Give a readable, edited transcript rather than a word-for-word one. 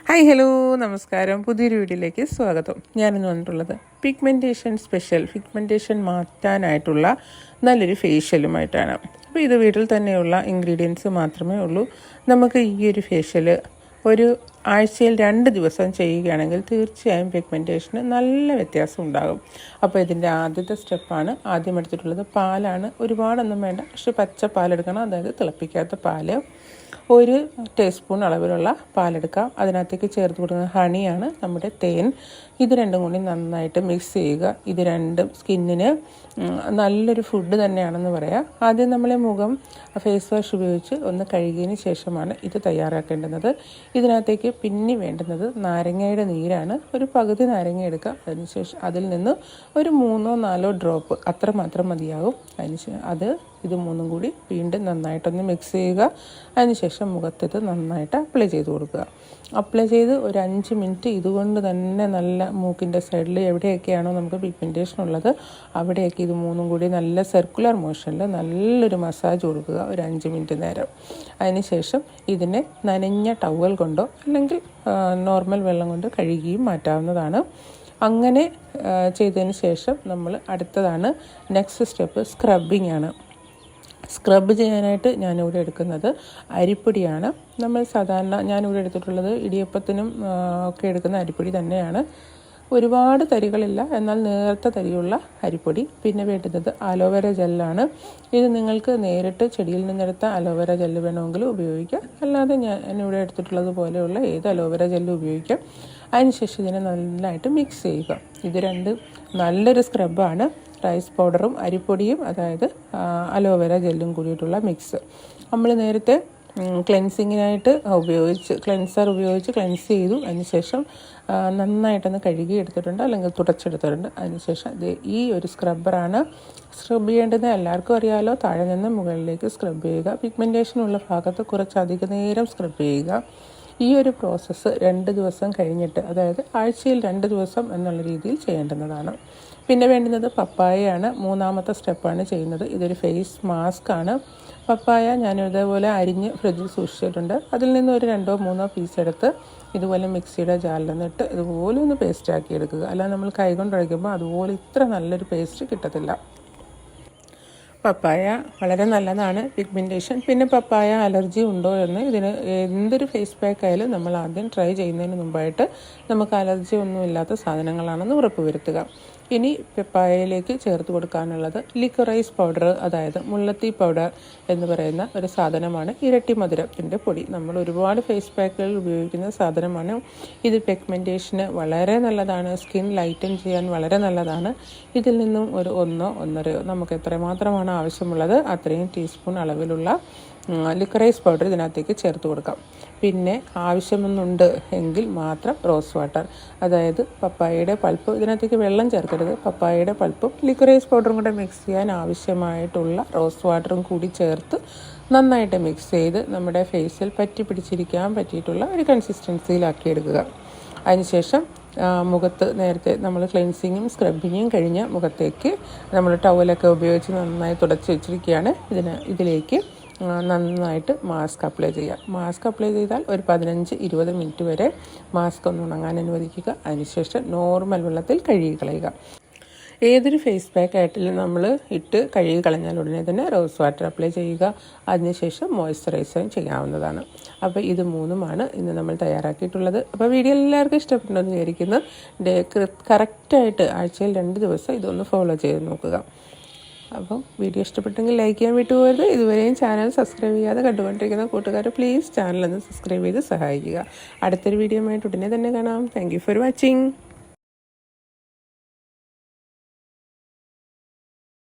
Hi hello നമസ്കാരം. പുതിയൊരു വീഡിയോയിലേക്ക് സ്വാഗതം. ഞാനിന്ന് വന്നിട്ടുള്ളത് പിഗ്മെൻറ്റേഷൻ മാറ്റാനായിട്ടുള്ള നല്ലൊരു ഫേഷ്യലുമായിട്ടാണ്. അപ്പോൾ ഇത് വീട്ടിൽ തന്നെയുള്ള ഇൻഗ്രീഡിയൻസ് മാത്രമേ ഉള്ളൂ. നമുക്ക് ഈ ഒരു ഫേഷ്യൽ ഒരു ആഴ്ചയിൽ 2 ദിവസം ചെയ്യുകയാണെങ്കിൽ തീർച്ചയായും പിഗ്മെൻറ്റേഷന് നല്ല വ്യത്യാസം ഉണ്ടാകും. അപ്പോൾ ഇതിൻ്റെ ആദ്യത്തെ സ്റ്റെപ്പാണ്. ആദ്യം എടുത്തിട്ടുള്ളത് പാലാണ്. ഒരുപാടൊന്നും വേണ്ട, പക്ഷേ പച്ച പാലെടുക്കണം, അതായത് തിളപ്പിക്കാത്ത പാല്. 1 ടീസ്പൂൺ അളവിലുള്ള പാലെടുക്കാം. അതിനകത്തേക്ക് ചേർത്ത് കൊടുക്കുന്ന ഹണിയാണ്, നമ്മുടെ തേൻ. ഇത് രണ്ടും കൂടി നന്നായിട്ട് മിക്സ് ചെയ്യുക. ഇത് രണ്ടും സ്കിന്നിന് നല്ലൊരു ഫുഡ് തന്നെയാണെന്ന് പറയാം. ആദ്യം നമ്മളെ മുഖം ഫേസ് വാഷ് ഉപയോഗിച്ച് ഒന്ന് കഴുകിയതിന് ശേഷമാണ് ഇത് തയ്യാറാക്കേണ്ടുന്നത്. ഇതിനകത്തേക്ക് പിന്നെ വേണ്ടുന്നത് നാരങ്ങയുടെ നീരാണ്. ഒരു പകുതി നാരങ്ങ എടുക്കുക. അതിനുശേഷം അതിൽ നിന്ന് ഒരു 3-4 ഡ്രോപ്പ് അത്രമാത്രം മതിയാകും. ഇത് മൂന്നും കൂടി വീണ്ടും നന്നായിട്ടൊന്ന് മിക്സ് ചെയ്യുക. അതിനുശേഷം മുഖത്തിത് നന്നായിട്ട് അപ്ലൈ ചെയ്ത് കൊടുക്കുക. അപ്ലൈ ചെയ്ത് ഒരു 5 മിനിറ്റ് ഇതുകൊണ്ട് തന്നെ നല്ല മൂക്കിൻ്റെ സൈഡിൽ എവിടെയൊക്കെയാണോ നമുക്ക് പിഗ്മെൻറ്റേഷൻ ഉള്ളത് അവിടെയൊക്കെ ഇത് മൂന്നും കൂടി നല്ല സർക്കുലർ മോഷനിൽ നല്ലൊരു മസാജ് കൊടുക്കുക ഒരു 5 മിനിറ്റ് നേരം. അതിനുശേഷം ഇതിനെ നനഞ്ഞ ടവൽ കൊണ്ടോ അല്ലെങ്കിൽ നോർമൽ വെള്ളം കൊണ്ട് കഴുകിയും മാറ്റാവുന്നതാണ്. അങ്ങനെ ചെയ്തതിന് ശേഷം നമ്മൾ അടുത്തതാണ് നെക്സ്റ്റ് സ്റ്റെപ്പ് സ്ക്രബിംഗ് ആണ്. സ്ക്രബ് ചെയ്യാനായിട്ട് ഞാനിവിടെ എടുക്കുന്നത് അരിപ്പൊടിയാണ്. നമ്മൾ സാധാരണ ഞാനിവിടെ എടുത്തിട്ടുള്ളത് ഇടിയപ്പത്തിനും ഒക്കെ എടുക്കുന്ന അരിപ്പൊടി തന്നെയാണ്. ഒരുപാട് തരികളില്ല, എന്നാൽ നേർത്ത തരിയുള്ള അരിപ്പൊടി. പിന്നെ വേണ്ടുന്നത് അലോവേര ജെല്ലാണ്. ഇത് നിങ്ങൾക്ക് നേരിട്ട് ചെടിയിൽ നിന്നെടുത്ത അലോവേര ജെല്ല് വേണമെങ്കിൽ ഉപയോഗിക്കാം, അല്ലാതെ ഞാനിവിടെ എടുത്തിട്ടുള്ളത് പോലെയുള്ള ഏത് അലോവേര ജെല്ലും ഉപയോഗിക്കാം. അതിനുശേഷം ഇതിനെ നന്നായിട്ട് മിക്സ് ചെയ്യുക. ഇത് രണ്ടും നല്ലൊരു സ്ക്രബാണ്. റൈസ് പൗഡറും അരിപ്പൊടിയും, അതായത് അലോവേര ജെല്ലും കൂടിയിട്ടുള്ള മിക്സ്. നമ്മൾ നേരത്തെ ക്ലെൻസിങ്ങിനായിട്ട് ക്ലെൻസർ ഉപയോഗിച്ച് ക്ലെൻസ് ചെയ്തു. അതിനുശേഷം നന്നായിട്ടൊന്ന് കഴുകി എടുത്തിട്ടുണ്ട്, അല്ലെങ്കിൽ തുടച്ചെടുത്തിട്ടുണ്ട്. അതിനുശേഷം ഈ ഒരു സ്ക്രബ്ബറാണ്. സ്ക്രബ് ചെയ്യേണ്ടത് എല്ലാവർക്കും അറിയാമല്ലോ. താഴെ നിന്ന് മുകളിലേക്ക് സ്ക്രബ് ചെയ്യുക. പിഗ്മെൻറ്റേഷനുള്ള ഭാഗത്ത് കുറച്ചധികം നേരം സ്ക്രബ് ചെയ്യുക. ഈ ഒരു പ്രോസസ്സ് 2 ദിവസം കഴിഞ്ഞിട്ട്, അതായത് ആഴ്ചയിൽ 2 ദിവസം എന്നുള്ള രീതിയിൽ ചെയ്യേണ്ടുന്നതാണ്. പിന്നെ വേണ്ടുന്നത് പപ്പായയാണ്. 3ാമത്തെ സ്റ്റെപ്പാണ് ചെയ്യുന്നത്. ഇതൊരു ഫേസ് മാസ്ക് ആണ്. പപ്പായ ഞാൻ ഇതേപോലെ അരിഞ്ഞ് ഫ്രിഡ്ജിൽ സൂക്ഷിച്ചിട്ടുണ്ട്. അതിൽ നിന്ന് ഒരു 2-3 പീസ് എടുത്ത് ഇതുപോലെ മിക്സിയുടെ ജാറിൽ നിന്നിട്ട് ഇതുപോലെ ഒന്ന് പേസ്റ്റ് ആക്കി എടുക്കുക. അല്ലാതെ നമ്മൾ കൈകൊണ്ട് അടിക്കുമ്പോൾ അതുപോലെ ഇത്ര നല്ലൊരു പേസ്റ്റ് കിട്ടത്തില്ല. പപ്പായ വളരെ നല്ലതാണ് പിഗ്മെൻറ്റേഷൻ. പിന്നെ പപ്പായ അലർജി ഉണ്ടോ എന്ന്, ഇതിന് എന്തൊരു ഫേസ് പാക്ക് ആയാലും നമ്മൾ ആദ്യം ട്രൈ ചെയ്യുന്നതിന് മുമ്പായിട്ട് നമുക്ക് അലർജി ഒന്നും ഇല്ലാത്ത സാധനങ്ങളാണെന്ന് ഉറപ്പുവരുത്തുക. ഇനി പപ്പായയിലേക്ക് ചേർത്ത് കൊടുക്കാനുള്ളത് ലിക്കറൈസ് പൗഡർ, അതായത് മുള്ളത്തി പൗഡർ എന്ന് പറയുന്ന ഒരു സാധനമാണ്. ഇരട്ടി മധുരത്തിൻ്റെ പൊടി. നമ്മൾ ഒരുപാട് ഫേസ് പാക്കുകൾ ഉപയോഗിക്കുന്ന സാധനമാണ്. ഇത് പിഗ്മെൻറ്റേഷന് വളരെ നല്ലതാണ്. സ്കിൻ ലൈറ്റൻ ചെയ്യാൻ വളരെ നല്ലതാണ്. ഇതിൽ നിന്നും ഒരു 1-1.5 നമുക്ക് എത്രമാത്രമാണ് ആവശ്യമുള്ളത് അത്രയും ടീസ്പൂൺ അളവിലുള്ള ലിക്കറൈസ് പൗഡർ ഇതിനകത്തേക്ക് ചേർത്ത് കൊടുക്കാം. പിന്നെ ആവശ്യമൊന്നുണ്ട് എങ്കിൽ മാത്രം റോസ് വാട്ടർ, അതായത് പപ്പായയുടെ പൾപ്പ്, ഇതിനകത്തേക്ക് വെള്ളം ചേർക്കരുത്. പപ്പായയുടെ പൾപ്പും ലിക്കറൈസ് പൗഡറും കൂടെ മിക്സ് ചെയ്യാൻ ആവശ്യമായിട്ടുള്ള റോസ് വാട്ടറും കൂടി ചേർത്ത് നന്നായിട്ട് മിക്സ് ചെയ്ത് നമ്മുടെ ഫേസിൽ പിടിച്ചിരിക്കാൻ പറ്റിയിട്ടുള്ള ഒരു കൺസിസ്റ്റൻസിയിലാക്കി എടുക്കുക. അതിനുശേഷം മുഖത്ത് നേരത്തെ നമ്മൾ ക്ലെൻസിങ്ങും സ്ക്രബിങ്ങും കഴിഞ്ഞ മുഖത്തേക്ക് നമ്മൾ ടവലൊക്കെ ഉപയോഗിച്ച് നന്നായി തുടച്ച് വെച്ചിരിക്കുകയാണ്. ഇതിലേക്ക് നന്നായിട്ട് മാസ്ക് അപ്ലൈ ചെയ്യുക. മാസ്ക് അപ്ലൈ ചെയ്താൽ ഒരു 15-20 മിനിറ്റ് വരെ മാസ്ക് ഒന്ന് ഉണങ്ങാൻ അനുവദിക്കുക. അതിനുശേഷം നോർമൽ വെള്ളത്തിൽ കഴുകി കളയുക. ഏതൊരു ഫേസ് പാക്ക് ആയിട്ടിലും നമ്മൾ ഇട്ട് കഴുകി കളഞ്ഞാൽ ഉടനെ തന്നെ റോസ് വാട്ടർ അപ്ലൈ ചെയ്യുക. അതിനുശേഷം മോയ്സ്ചറൈസറും ചെയ്യാവുന്നതാണ്. അപ്പോൾ ഇത് 3ഉമാണ് ഇന്ന് നമ്മൾ തയ്യാറാക്കിയിട്ടുള്ളത്. അപ്പോൾ വീഡിയോ എല്ലാവർക്കും ഇഷ്ടപ്പെട്ടെന്ന് വിചാരിക്കുന്നു. കറക്റ്റായിട്ട് ആഴ്ചയിൽ 2 ദിവസം ഇതൊന്ന് ഫോളോ ചെയ്ത് നോക്കുക. അപ്പം വീഡിയോ ഇഷ്ടപ്പെട്ടെങ്കിൽ ലൈക്ക് ചെയ്യാൻ വിട്ടുപോകരുത്. ഇതുവരെയും ചാനൽ സബ്സ്ക്രൈബ് ചെയ്യാതെ കണ്ടുകൊണ്ടിരിക്കുന്ന കൂട്ടുകാർ പ്ലീസ് ചാനലൊന്ന് സബ്സ്ക്രൈബ് ചെയ്ത് സഹായിക്കുക. അടുത്തൊരു വീഡിയോ ആയിട്ട് ഉടനെ തന്നെ കാണാം. Thank you for watching.